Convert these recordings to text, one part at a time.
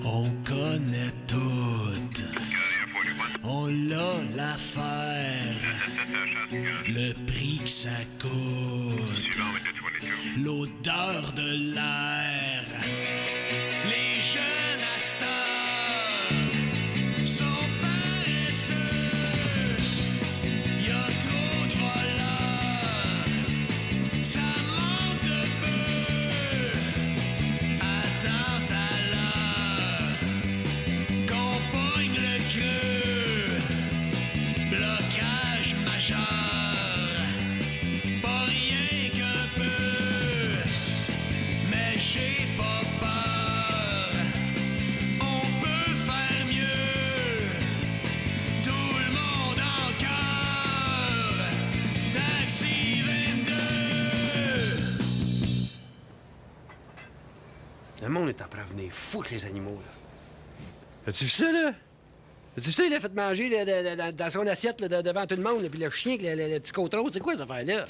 On connaît tout. On l'a l'affaire. Le prix que ça coûte. L'odeur de l'air. Les jeunes à cette heure sont paresseux. Y a trop de voleurs. Ça manque de peu. Attends à l'heure qu'on pogne le creux. Blocage majeur. Pas rien qu'un peu. Mais j'ai pas peur. On peut faire mieux. Tout le monde en cœur. Taxi 22. Le monde est en train de venir fou avec les animaux, là. As-tu vu ça, là? As-tu vu ça, il a fait manger là, dans son assiette là, devant tout le monde, là, puis le chien avec le petit côte rose, c'est quoi cette affaire-là?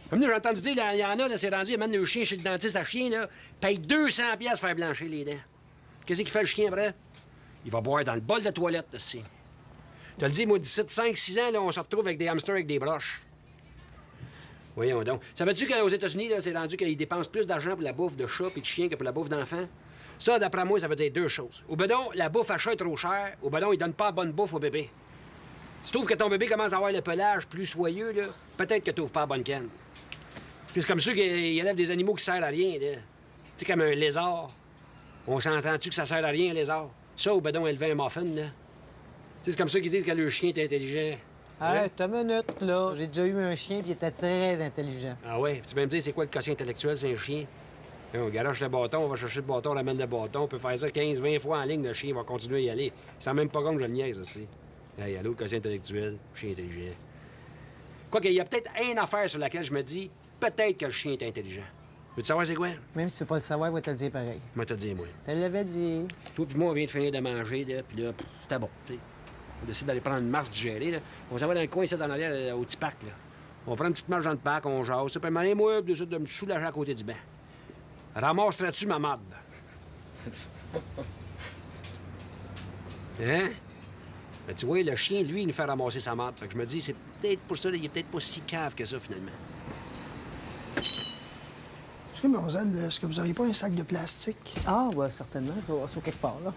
Comme nous, j'ai entendu dire, il y en a, là, c'est rendu, il amène le chien chez le dentiste à chien, là, paye 200$ pour faire blanchir les dents. Qu'est-ce qu'il fait le chien après? Il va boire dans le bol de toilette, là, c'est. Tu le dis, moi, d'ici 5-6 ans, là, on se retrouve avec des hamsters avec des broches. Voyons donc. Savais-tu qu'aux États-Unis, là, c'est rendu qu'ils dépensent plus d'argent pour la bouffe de chat et de chien que pour la bouffe d'enfants? Ça, d'après moi, ça veut dire deux choses. Ou ben donc, la bouffe à chat est trop chère, ou ben donc, ils donnent pas la bonne bouffe au bébé. Si tu trouves que ton bébé commence à avoir le pelage plus soyeux, là, peut-être que tu n'ouvres pas la bonne canne. Puis c'est comme ceux qui élèvent des animaux qui servent à rien, là. Tu sais, comme un lézard. On s'entend-tu que ça sert à rien, un lézard? Ça, ou ben donc, élever un muffin, là. Tu sais, c'est comme ceux qui disent que le chien est intelligent. Hey, t'as une minute, là. J'ai déjà eu un chien, puis il était très intelligent. Ah ouais? Tu peux me dire, c'est quoi le quotient intellectuel, c'est un chien? Là, on garoche le bâton, on va chercher le bâton, on ramène le bâton, on peut faire ça 15-20 fois en ligne, le chien va continuer à y aller. Il sent même pas compte que je le niaise, aussi. Hey, allô, le quotient intellectuel, chien intelligent. Quoi qu'il y a peut-être une affaire sur laquelle je me dis, peut-être que le chien est intelligent. Veux-tu savoir c'est quoi? Même si tu veux pas le savoir, il va te le dire pareil. Moi, te le dis, moi. Tu l'avais dit. Toi puis moi, on vient de finir de manger, là, puis là, c'était bon, tu sais. On décide d'aller prendre une marche digérée, là. On s'en va dans le coin, ici, dans l'arrière, au petit parc, là. On prend une petite marche dans le parc, on jase. Puis à un moi, je décide de me soulager à côté du banc. Ramasserais-tu ma marde? Hein? Ben, tu vois, le chien, lui, il nous fait ramasser sa marde. Fait que je me dis, c'est peut-être pour ça, là, il est peut-être pas si cave que ça, finalement. Est-ce que, mademoiselle, est-ce que vous n'auriez pas un sac de plastique? Ah, ouais, certainement. Je vais voir ça quelque part, là.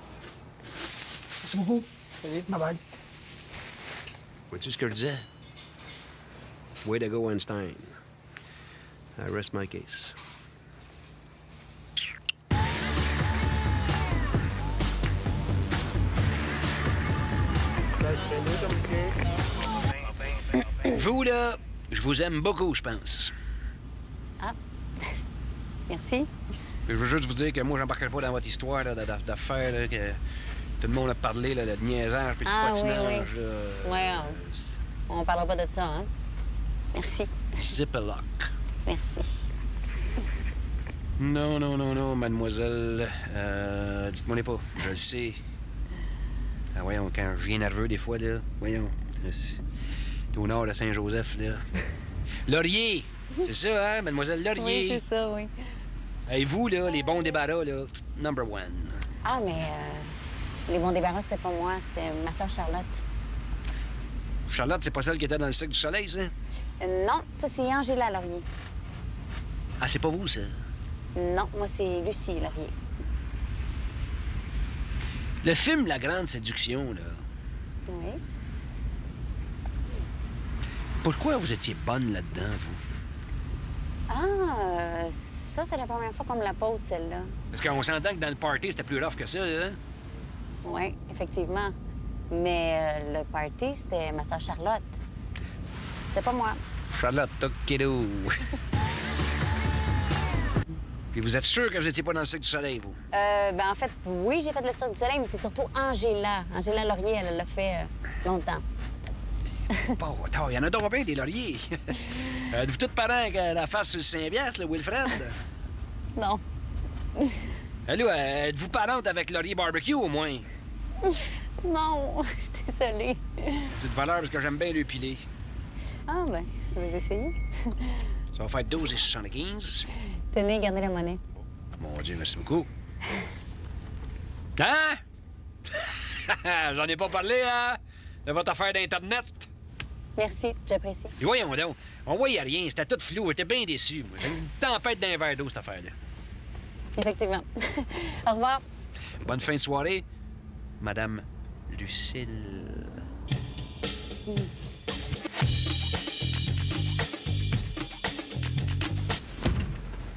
Merci beaucoup. Salut. Bye-bye. Vois-tu ce que je disais? Way to go, Einstein. I rest my case. Vous, là, je vous aime beaucoup, je pense. Ah, merci. Puis je veux juste vous dire que moi, j'embarquerai pas dans votre histoire là, d'affaires, là, que tout le monde a parlé, là, de niaisage puis de Ah, patinage. oui. Là. Ouais, on parlera pas de ça, hein? Merci. Zip a lock. Merci. Non, mademoiselle. Dites-moi pas, je le sais. Ah, voyons, quand je viens nerveux des fois, là, voyons. T'es au nord de Saint-Joseph, là. Laurier! C'est ça, hein, mademoiselle Laurier? Oui, c'est ça, oui. Et vous, là, les bons débarras, là, number one. Ah, mais les bons débarras, c'était pas moi, c'était ma sœur Charlotte. Charlotte, c'est pas celle qui était dans le cercle du soleil, ça? Non, ça, c'est Angela Laurier. Ah, c'est pas vous, ça? Non, moi, c'est Lucie Laurier. Le film La Grande Séduction, là. Oui. Pourquoi vous étiez bonne là-dedans, vous? Ah, ça, c'est la première fois qu'on me la pose, celle-là. Parce qu'on s'entend que dans le party, c'était plus rough que ça, là. Oui, effectivement. Mais le party, c'était ma sœur Charlotte. C'était pas moi. Charlotte, tokedo. Puis vous êtes sûr que vous étiez pas dans le cercle du soleil, vous? Ben en fait, oui, j'ai fait le Cirque du Soleil, mais c'est surtout Angela. Angela Laurier, elle l'a fait longtemps. Bon, attends, il y en a donc bien des lauriers. Êtes-vous tous parents avec la face sur le Saint-Bias, le Wilfred? Non. Allô, êtes-vous parente avec Laurier Barbecue, au moins? Non, je suis désolée. C'est de valeur parce que j'aime bien le piler. Ah, ben, je vais essayer. Ça va faire 12,75. Tenez, gardez la monnaie. Mon Dieu, merci beaucoup. Hein? J'en ai pas parlé, hein? De votre affaire d'Internet. Merci, j'apprécie. Et voyons donc, on voyait rien, c'était tout flou, j'étais bien déçu, moi. J'ai une tempête d'un verre d'eau, cette affaire-là. Effectivement. Au revoir. Bonne fin de soirée, Madame Lucille.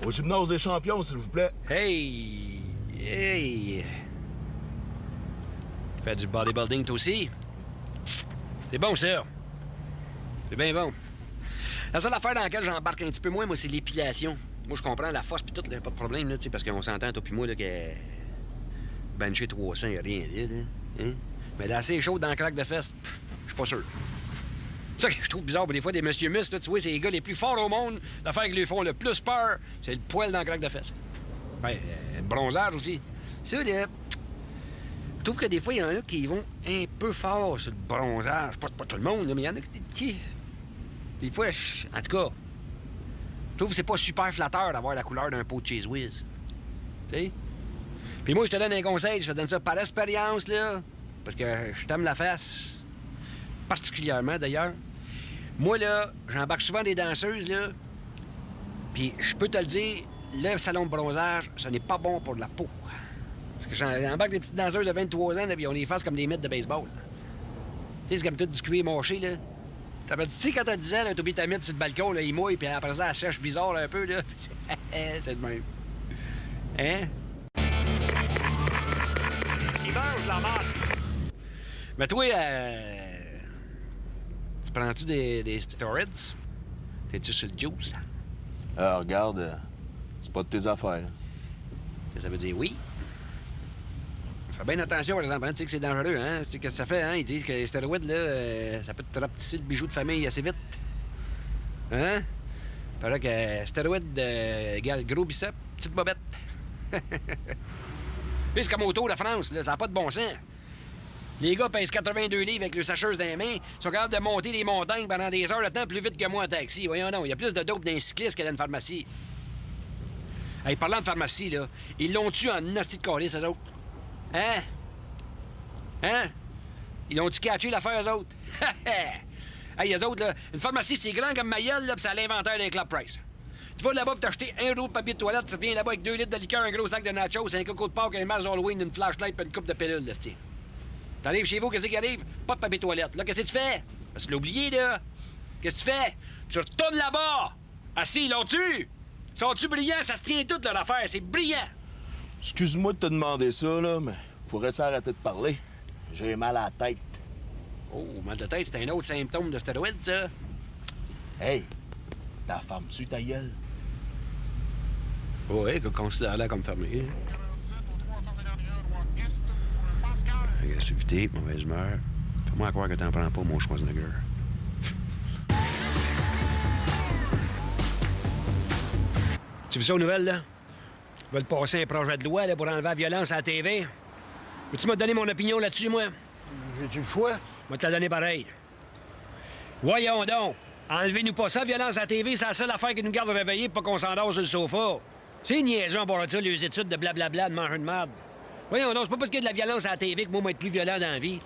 Au gymnase des champions, s'il vous plaît. Hey! Hey! Tu fais du bodybuilding, toi aussi? C'est bon, ça. C'est bien bon. La seule affaire dans laquelle j'embarque un petit peu moins, moi, c'est l'épilation. Moi, je comprends la force pis tout, là, pas de problème, là, tu sais, parce qu'on s'entend, toi pis moi, là, que... bencher 300, y a rien à dire, là. Hein? Mais là, assez chaud dans le craque de fesses, je suis pas sûr. C'est ça que je trouve bizarre, des fois, des monsieur muscles, là, tu vois, c'est les gars les plus forts au monde. L'affaire qui lui font le plus peur, c'est le poil dans le craque de fesses. Ouais, le bronzage aussi. Ça, là... Je trouve que des fois, il y en a qui vont un peu fort sur le bronzage. Pas tout le monde, là, mais il y en a qui des petits... Des fois, en tout cas, je trouve que c'est pas super flatteur d'avoir la couleur d'un pot de Cheese Whiz. Tu sais? Puis moi, je te donne un conseil, je te donne ça par expérience, là, parce que je t'aime la face, particulièrement, d'ailleurs. Moi, là, j'embarque souvent des danseuses, là, puis je peux te le dire, le salon de bronzage, ce n'est pas bon pour la peau. Parce que j'embarque des petites danseuses de 23 ans, là, puis on les fasse comme des mythes de baseball. Tu sais, c'est comme tout du cuir mâché, là. Tu sais, quand t'as 10 ans, là, t'oublies ta mythe sur le balcon, là, il mouille, puis après ça, elle sèche bizarre là, un peu, là. C'est de même. Hein? Il mange la marque. Mais toi, tu prends-tu des steroids? T'es-tu sur le juice? Regarde, c'est pas de tes affaires. Ça veut dire oui. Fais bien attention, par exemple, hein, tu sais que c'est dangereux, hein? Tu sais qu'est-ce que ça fait, hein? Ils disent que les stéroïdes, là, ça peut te rapetisser le bijou de famille assez vite. Hein? Paraît que stéroïdes égale gros biceps, petite bobette. Puis c'est comme au Tour de France, là, ça n'a pas de bon sens. Les gars pèsent 82 livres avec le sacheuse dans les mains, sont capables de monter des montagnes pendant des heures de temps plus vite que moi en taxi. Voyons donc, il y a plus de dope d'un cycliste que dans une pharmacie. Hey, parlant de pharmacie, là, ils l'ont tué en nasty de calice, eux autres. Hein? Hein? Ils ont-tu catché l'affaire, eux autres? Hey, eux autres, là, une pharmacie, c'est grand comme ma gueule, là, pis c'est à l'inventaire d'un Club Price. Tu vas là-bas pour t'acheter un rouleau de papier de toilette, tu reviens là-bas avec 2 litres de liqueur, un gros sac de nachos, un coco de porc, un masque Halloween, une flashlight pis une coupe de pilules, là, c'ti. T'arrives chez vous, qu'est-ce qui arrive? Pas de papier de toilette. Là, qu'est-ce que tu fais? Parce que tu l'as oublié, là. Qu'est-ce que tu fais? Tu retournes là-bas! Assis, l'ont-tu? Sont-tu brillants? Ça se tient toute leur affaire, c'est brillant! Excuse-moi de te demander ça, là, mais pourrais-tu arrêter de parler? J'ai mal à la tête. Oh, mal de tête, c'est un autre symptôme de stéroïdes, ça. Hey, ta femme tue ta gueule? Ouais, considère-la comme fermée. Agressivité, mauvaise humeur. Fais-moi croire que t'en prends pas, mon Schwarzenegger. Tu vu ça aux nouvelles, là? Ils veulent passer un projet de loi là, pour enlever la violence à la TV. Veux-tu me donner mon opinion là-dessus, moi? J'ai-tu le choix? Je vais te la donner pareil. Voyons donc! Enlevez-nous pas ça, violence à la TV, c'est la seule affaire qui nous garde réveillés pour pas qu'on s'endort sur le sofa. C'est niaisant pour ça, les études de blablabla, de manger de merde. Voyons donc, c'est pas parce qu'il y a de la violence à la TV que moi, je vais être plus violent dans la vie.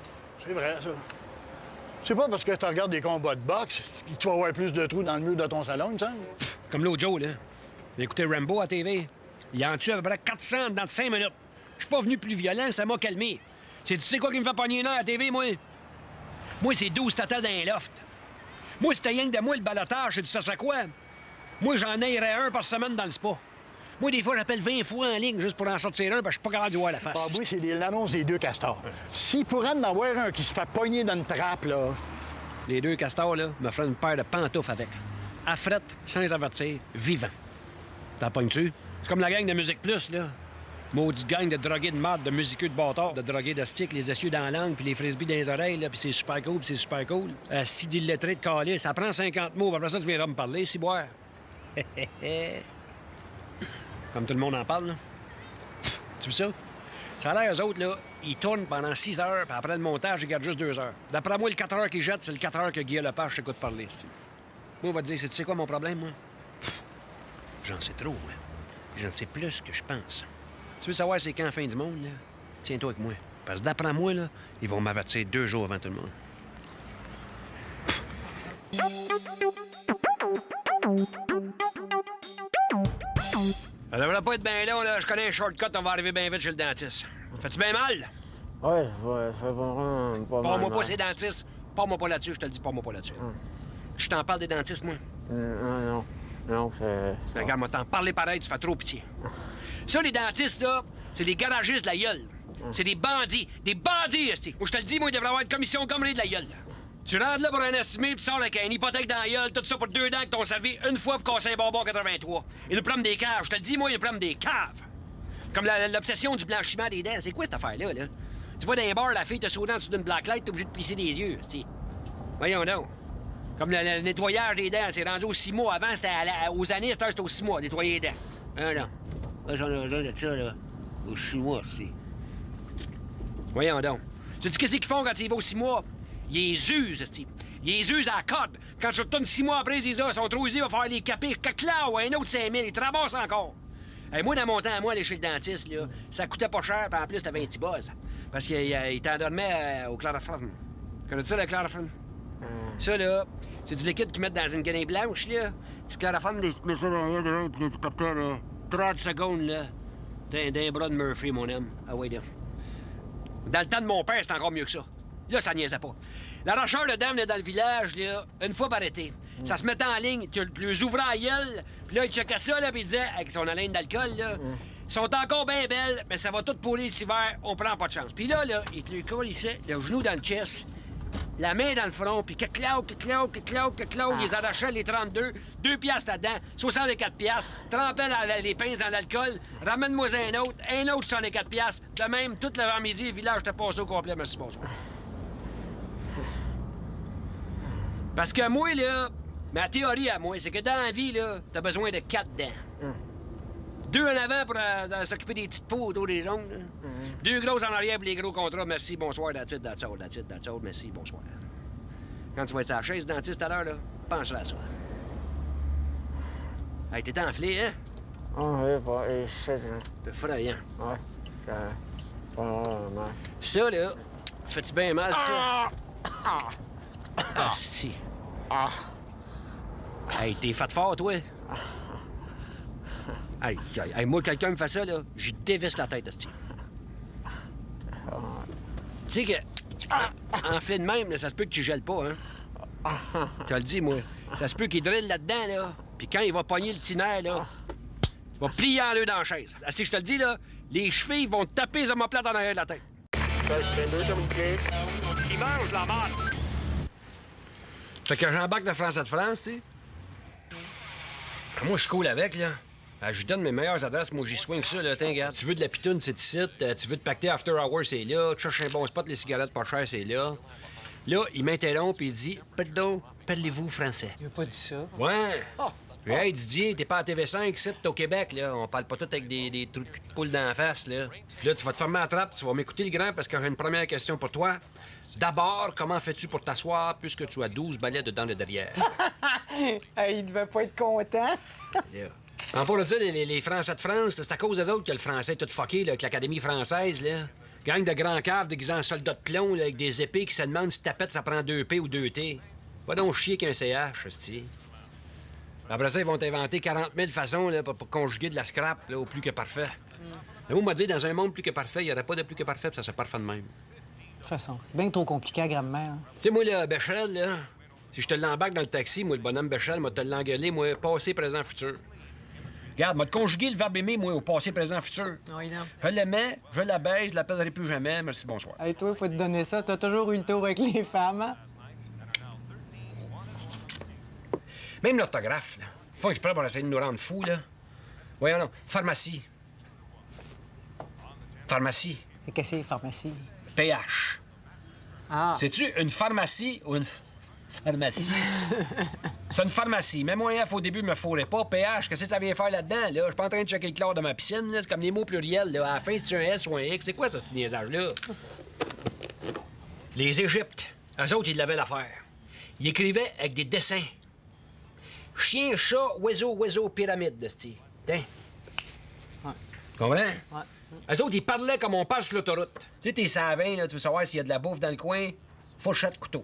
C'est vrai, ça. C'est pas parce que tu regardes des combats de boxe que tu vas avoir plus de trous dans le mur de ton salon, il me semble. Comme l'autre Joe, là. J'ai écouté Rambo à la TV. Il en tue à peu près 400 dans 5 minutes. Je suis pas venu plus violent, ça m'a calmé. Tu sais quoi qui me fait pogner là à la TV, moi? Moi, c'est 12 tatas dans un loft. Moi, c'était rien que de moi le balotage, c'est du ça quoi? Moi, j'en airais un par semaine dans le spa. Moi, des fois, j'appelle 20 fois en ligne juste pour en sortir un, parce que je suis pas capable de voir la Ah face. oui, c'est l'annonce des 2 castors. S'il pourrait en avoir un qui se fait pogner dans une trappe, là... Les 2 castors, là, me feraient une paire de pantoufles avec. Affrette, sans avertir, vivant. T'en pognes-tu? C'est comme la gang de Musique Plus, là. Maudite gang de drogués de marde, de musiqueux de bâtard, de drogués de stick, les essieux dans la langue, puis les frisbees dans les oreilles, là, puis c'est super cool, puis c'est super cool. Si d'illettrés de calice, ça prend 50 mots, puis après ça, tu viendras me parler, si boire. Comme tout le monde en parle, là. Tu vois ça? Ça a l'air, eux autres, là, ils tournent pendant 6 heures, puis après le montage, ils gardent juste 2 heures. D'après moi, le 4 heures qu'ils jettent, c'est le 4 heures que Guillaume Lepage t'écoute parler, ici. Moi, on va te dire, tu sais quoi mon problème, moi? J'en sais trop, moi. J'en sais plus que je pense. Tu veux savoir c'est quand la fin du monde, là? Tiens-toi avec moi. Parce que d'après moi, là, ils vont m'avertir 2 jours avant tout le monde. Ça devrait pas être bien long, là. Je connais un shortcut, on va arriver bien vite chez le dentiste. Fais-tu bien mal? Ouais, ça fait vraiment pas mal. Parle-moi pas ces dentistes. Parle-moi pas là-dessus, je te le dis, parle-moi pas là-dessus. Je t'en parle des dentistes, moi. Non, c'est... Regarde, moi, t'en parler pareil, tu fais trop pitié. Ça, les dentistes, là, c'est des garagistes de la gueule. C'est des bandits. Des bandits, esti. Moi, je te le dis, moi, il devrait avoir une commission gommée de la gueule. Tu rentres là pour un estimé, puis tu sors avec une hypothèque dans la gueule, tout ça pour 2 dents que t'ont servi une fois pour casser un bonbon 83. Et le problème des caves, je te le dis, moi, il y a le problème des caves. Comme l'obsession du blanchiment des dents. C'est quoi cette affaire-là, là? Tu vois dans les bars, la fille te sourit en dessous d'une blacklight, t'es obligé de plisser des yeux, esti. Voyons donc. Comme le nettoyage des dents, c'est rendu aux 6 mois. Avant, c'était aux années, c'était aux 6 mois, nettoyer les dents. Non. Là, j'en ai besoin de ça, là. Aux 6 mois, c'est. Voyons donc. Sais-tu qu'est-ce qu'ils font quand ils vont aux 6 mois? Ils les usent, esti. Ils les usent à la corde. Quand tu retournes 6 mois après, ils sont trop usés, il va falloir les caper. Caclao, un autre 5 000, ils te ramassent encore. Hey, moi, dans mon temps, aller chez le dentiste, là, ça coûtait pas cher, puis en plus, t'avais un petit buzz. Parce qu'il t'en dormait au chloroforme. Connais-tu ça, le chloroforme? Ça, là, c'est du liquide qu'ils mettent dans une guenille blanche, là. Du chloroforme, tu mets ça dans la puis tu partais, là. 30 secondes, là. T'as un bras de Murphy, mon homme. Ah oui, là. Dans le temps de mon père, c'était encore mieux que ça. Là, ça niaisait pas. L'arracheur de dents, là, dans le village, là, une fois par été, ça se mettait en ligne, tu les ouvrais à la gueule, puis là, il checkait ça, là, puis il disait, avec son haleine d'alcool, là, ils sont encore bien belles, mais ça va tout pourrir cet hiver, on prend pas de chance. Puis là, il te lui collissait le genou dans le chest, la main dans le front, puis caclao, il les arrachait, les 32, 2 piastres là-dedans, 64 piastres, trempait les pinces dans l'alcool, ramène-moi un autre 64 piastres. De même, tout l'avant-midi, le village t'a passé au complet, merci, bonsoir. Parce que moi, là, ma théorie à moi, c'est que dans la vie, là, t'as besoin de 4 dents. 2 en avant pour s'occuper des petites peaux autour des ongles. 2 grosses en arrière pour les gros contrats. Merci, bonsoir, that's it, merci, bonsoir. Quand tu vas être à la chaise dentiste tout à l'heure, là, pense à ça. Hey, t'es enflé, hein? Oui, pas... c'est... T'es effrayant. Ouais, pas mal. Ça, là, fais-tu bien mal, ça? Ah, si. Hey, t'es fait fort, toi? Hey, moi, quelqu'un me fait ça, là, j'y dévisse la tête, esti. Tu sais que, enflé de même, là, ça se peut que tu gèles pas, hein? Je te le dis, moi. Ça se peut qu'il drille là-dedans, là, puis quand il va pogner le petit nerf, là, il va plier en deux dans la chaise. Si je te le dis, là, les chevilles vont te taper les omoplates en arrière de la tête. Il mange la marde. Fait que j'embarque de France à France, tu sais. Moi, je coule avec, là. Je lui donne mes meilleures adresses. Moi, j'y swing ça, là. Tiens, regarde. Tu veux de la pitoune, c'est ici. Tu veux te pacter after hour, c'est là. Tu cherches un bon spot, les cigarettes pas chères, c'est là. Là, il m'interrompt et il dit « Pardon, parlez-vous français? » Il a pas dit ça. Ouais. Puis, hey, Didier, t'es pas à TV5, ici, t'es au Québec, là. On parle pas tout avec des trucs de poule d'en face, là. Là, tu vas te fermer la trappe, tu vas m'écouter le grand parce que j'ai une première question pour toi. D'abord, comment fais-tu pour t'asseoir puisque tu as 12 balais dedans le derrière? Hey, il devait pas être content. En pour dire, les Français de France, c'est à cause des autres que le français est tout fucké, là, avec l'Académie française, là. Gang de grands caves déguisés en soldats de plomb, là, avec des épées qui se demandent si ta pète, ça prend 2 P ou 2 T. Va donc chier qu'un CH, hostie. Après ça, ils vont t'inventer 40 000 façons là, pour conjuguer de la scrap là, au plus que parfait. Mais moi, on m'a dit, dans un monde plus que parfait, il n'y aurait pas de plus que parfait, puis ça serait parfait de même. De toute façon, c'est bien trop compliqué à grammaire. Hein. Tu sais, moi, le Béchel, là, si je te l'embarque dans le taxi, moi, le bonhomme Béchel, m'a te l'engueulé, moi, passé, présent, futur. Regarde, m'a te conjugué le verbe aimer, moi, au passé, présent, futur. Oui, non. Je l'aimais, je la baise, je l'appellerai plus jamais. Merci, bonsoir. Hey, toi, faut te donner ça. T'as toujours eu le tour avec les femmes, hein? Même l'orthographe, là. Faut exprès pour essayer de nous rendre fous, là. Voyons, non. Pharmacie. Pharmacie. Et qu'est-ce que c'est, pharmacie? PH. Ah. C'est-tu une pharmacie ou une pharmacie? C'est une pharmacie. Mais moi, au début, me fourrais pas. PH, qu'est-ce que ça vient faire là-dedans, là? Je suis pas en train de checker le chlore de ma piscine, là. C'est comme les mots pluriels, là. À la fin, c'est un S ou un X. C'est quoi, ce petit niaisage-là? Les Égyptes, eux autres, ils l'avaient l'affaire. Ils écrivaient avec des dessins. Chien, chat, oiseau, pyramide, de style. Tiens. Ouais. Tu comprends? Ouais. Eux autres, ils parlaient comme on passe l'autoroute. Tu sais, t'es savin, là, tu veux savoir s'il y a de la bouffe dans le coin, fourchette, couteau.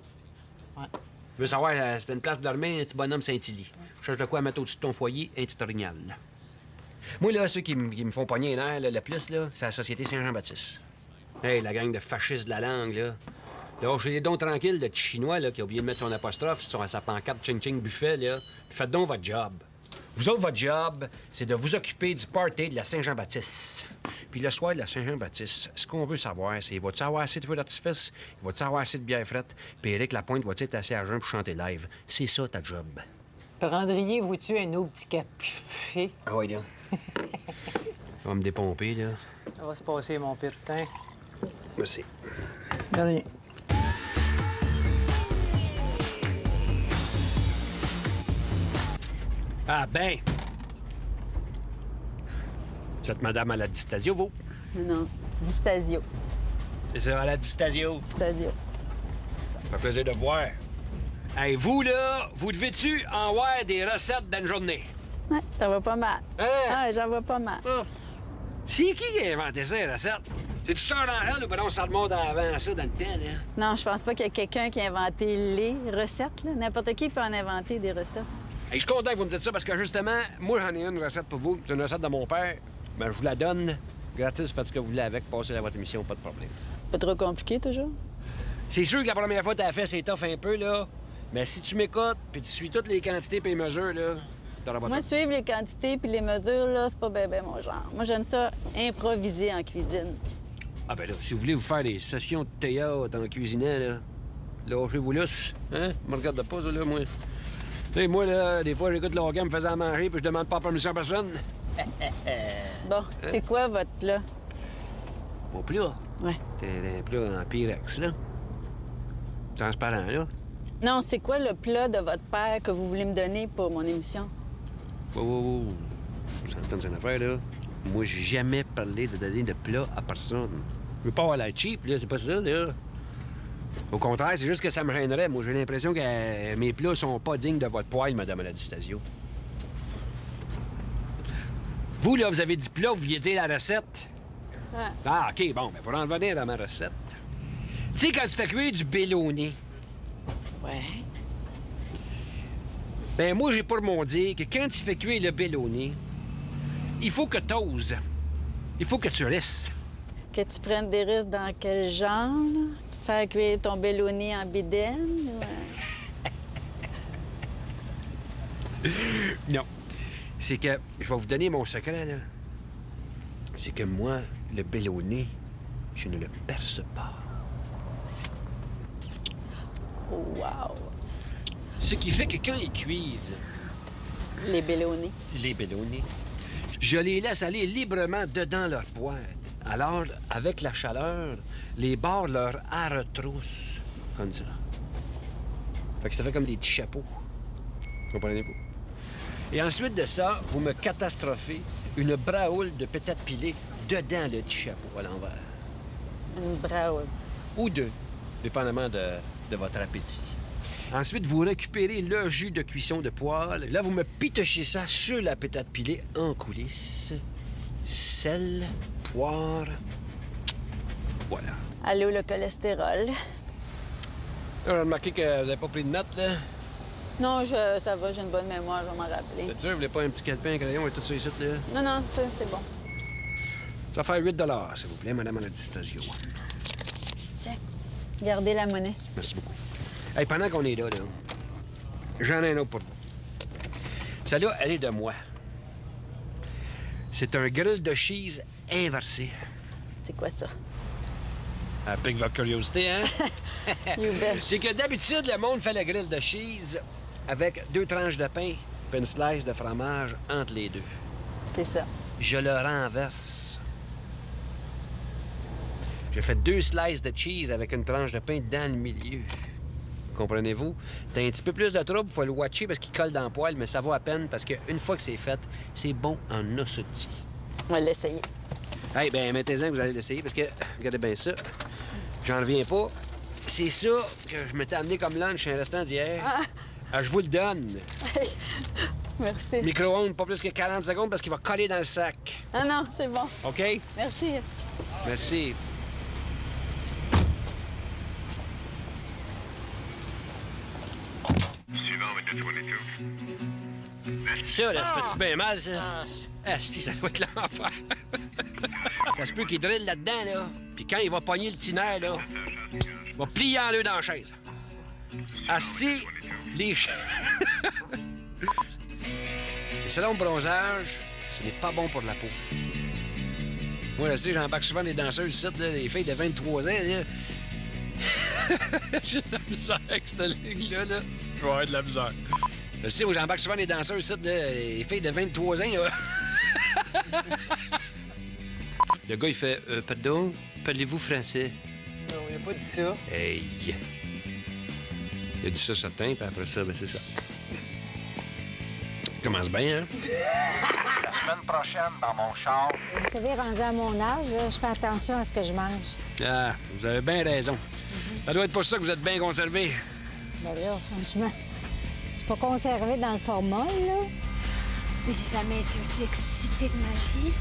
Ouais. Tu veux savoir si t'as une place pour dormir, un petit bonhomme Saint-Élie. Cherche de quoi mettre au-dessus de ton foyer, un petit orignal. Moi, là, ceux qui me font pogner les nerfs, là, le plus, là, c'est la Société Saint-Jean-Baptiste. Hey, la gang de fascistes de la langue, là. Là, j'ai les dons tranquilles de petit Chinois, là, qui a oublié de mettre son apostrophe sur sa pancarte Ching-Ching Buffet, là. Faites donc votre job. Vous autres, votre job, c'est de vous occuper du party de la Saint-Jean-Baptiste. Puis le soir de la Saint-Jean-Baptiste, ce qu'on veut savoir, c'est va-tu avoir assez de feux d'artifice, va-tu avoir assez de bière frette, puis Éric Lapointe va-tu être assez à jeun pour chanter live. C'est ça, ta job. Prendriez-vous-tu un autre petit café? Ah ouais, là. Ça va me dépomper, là. Ça va se passer, mon pétain. Merci. De rien. Ah ben! Vous êtes madame à la Distasio, vous? Non, Distasio. C'est ça, à la Distasio. Distasio. Ça fait plaisir de vous voir. Hey, vous, là, vous devez-tu en voir des recettes d'une journée? Ouais, ça va pas mal. Hein? Ah, j'en vois pas mal. Ah. C'est qui a inventé ça, les recettes? C'est-tu ça dans elle ou ben non, ça remonte avant ça, dans le temps, là? Non, je pense pas qu'il y a quelqu'un qui a inventé les recettes. Là. N'importe qui peut en inventer des recettes. Hey, je suis content que vous me dites ça parce que, justement, moi, j'en ai une recette pour vous. C'est une recette de mon père. Ben, je vous la donne. Gratis, faites ce que vous voulez avec. Passez à votre émission, pas de problème. Pas trop compliqué, toujours? C'est sûr que la première fois que t'as fait, c'est tough un peu, là. Mais si tu m'écoutes, puis tu suis toutes les quantités et les mesures, là, t'auras pas Moi, de suivre les quantités puis les mesures, là, c'est pas ben mon genre. Moi, j'aime ça improviser en cuisine. Ah ben là, si vous voulez vous faire des sessions de théâtre en cuisinant, là, lâchez-vous lousse. Hein? Me regarde pas, ça, là, moi. Tu sais, moi, là, des fois, j'écoute l'organe me faisant à manger puis je demande pas permission à personne. Bon, c'est quoi votre plat? Mon plat? Ouais. C'est un plat en pyrex, là. Transparent, là. Non, c'est quoi le plat de votre père que vous voulez me donner pour mon émission? Oh. Ça me donne une affaire, là. Moi, j'ai jamais parlé de donner de plat à personne. Je veux pas avoir la cheap, là, c'est pas ça, là. Au contraire, c'est juste que ça me gênerait. Moi, j'ai l'impression que mes plats sont pas dignes de votre poêle, madame la Distasio. Vous, là, vous avez dit plat, vous vouliez dire la recette? Ouais. Ah, OK, bon, ben pour en revenir à ma recette. Tu sais, quand tu fais cuire du bélonné, Ouais. ben moi, j'ai pour mon dire que quand tu fais cuire le bélonné, il faut que t'oses. Il faut que tu risques. Que tu prennes des risques dans quel genre? Là? Faire cuire ton bélonné en bidaine? Non. C'est que, je vais vous donner mon secret, là. C'est que moi, le bélonné, je ne le perce pas. Wow! Ce qui fait que quand ils cuisent Les bélonnés. les bélonnés, je les laisse aller librement dedans leur poêle. Alors, avec la chaleur, les bords leur retroussent comme ça. Fait que ça fait comme des petits chapeaux. Comprenez-vous? Et ensuite de ça, vous me catastrophez une braoule de pétates pilées dedans le petit chapeau à l'envers. Une braoule. Ou deux, dépendamment de votre appétit. Ensuite, vous récupérez le jus de cuisson de poêle. Là, vous me pitochez ça sur la pétate pilée en coulisses. Sel, poire. Voilà. Allô, le cholestérol? J'ai remarqué que vous n'avez pas pris de notes, là. Non, ça va, j'ai une bonne mémoire, je vais m'en rappeler. Vous êtes sûr, vous voulez pas un petit calepin, un crayon et tout ça ici, là? Non, c'est bon. Ça va faire 8 $, s'il vous plaît, madame Anastasio. Tiens, gardez la monnaie. Merci beaucoup. Hey, pendant qu'on est là, j'en ai un autre pour vous. Celle-là, elle est de moi. C'est un grill de cheese inversé. C'est quoi ça? Ça pique votre curiosité, hein? You bet. C'est que d'habitude, le monde fait le grill de cheese avec 2 tranches de pain et une slice de fromage entre les deux. C'est ça. Je le renverse. J'ai fait 2 slices de cheese avec une tranche de pain dans le milieu. Comprenez-vous? T'as un petit peu plus de trouble, faut le watcher parce qu'il colle dans le poêle, mais ça vaut à peine parce qu'une fois que c'est fait, c'est bon en ossotis. On va l'essayer. Hey, ben mettez-en que vous allez l'essayer parce que, regardez bien ça, j'en reviens pas. C'est ça que je m'étais amené comme lunch à un restaurant d'hier. Ah, je vous le donne. Merci. Micro-ondes, pas plus que 40 secondes parce qu'il va coller dans le sac. Ah non, c'est bon. OK? Merci. Merci. Ça, là, ça fait-tu bien mal, ça? Ah, si, ça doit être l'enfer. Ça se peut qu'il drille là-dedans, là. Puis quand il va pogner le tinaire, là, il va plier en deux dans la chaise. Asti, les salons de bronzage, ce n'est pas bon pour la peau. Moi, là, tu sais, j'embarque souvent des danseuses ici, là, des filles de 23 ans, là. J'ai de la misère avec cette ligne-là, là. Je vais avoir de la misère. Tu sais, moi, j'embarque souvent des danseuses ici, là, des filles de 23 ans, là. Le gars, il fait « Pardon, parlez-vous français? » Non, il a pas dit ça. Hey! Il a dit ça certain, puis après ça, ben c'est ça. Commence bien, hein? La semaine prochaine, dans mon char, Vous savez, rendu à mon âge, là, je fais attention à ce que je mange. Ah, vous avez bien raison. Ça doit être pour ça que vous êtes bien conservé. Ben là, franchement, c'est pas conservé dans le formol, là. Mais j'ai jamais été aussi excitée de ma vie.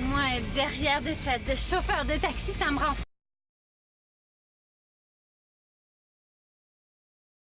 Moi, être derrière de chauffeur de taxi, ça me rend